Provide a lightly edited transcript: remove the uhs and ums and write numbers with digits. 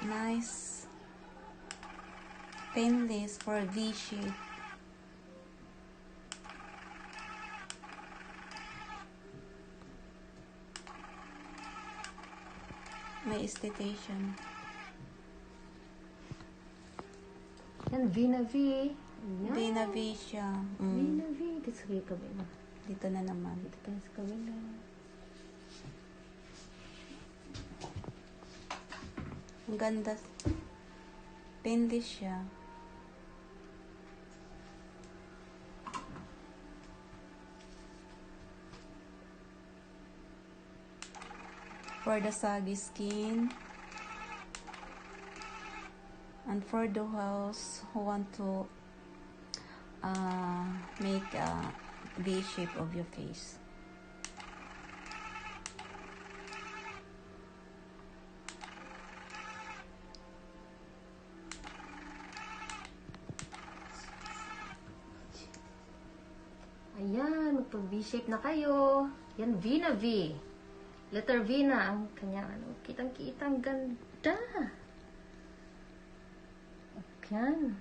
Nice painless for V shape. May esthetician. Yan, V na V. Yan. V na V siya. V na V. Dito sa kabila. Dito na naman. Dito tayo sa kabila. Ang ganda. Painless siya. For the saggy skin. And for those who want to make a V shape of your face. Ayan, magpag-V-shape na kayo. Yan, V na V. Letter V na ang kanyang ano. Kitang-kitang ganda. Ayan.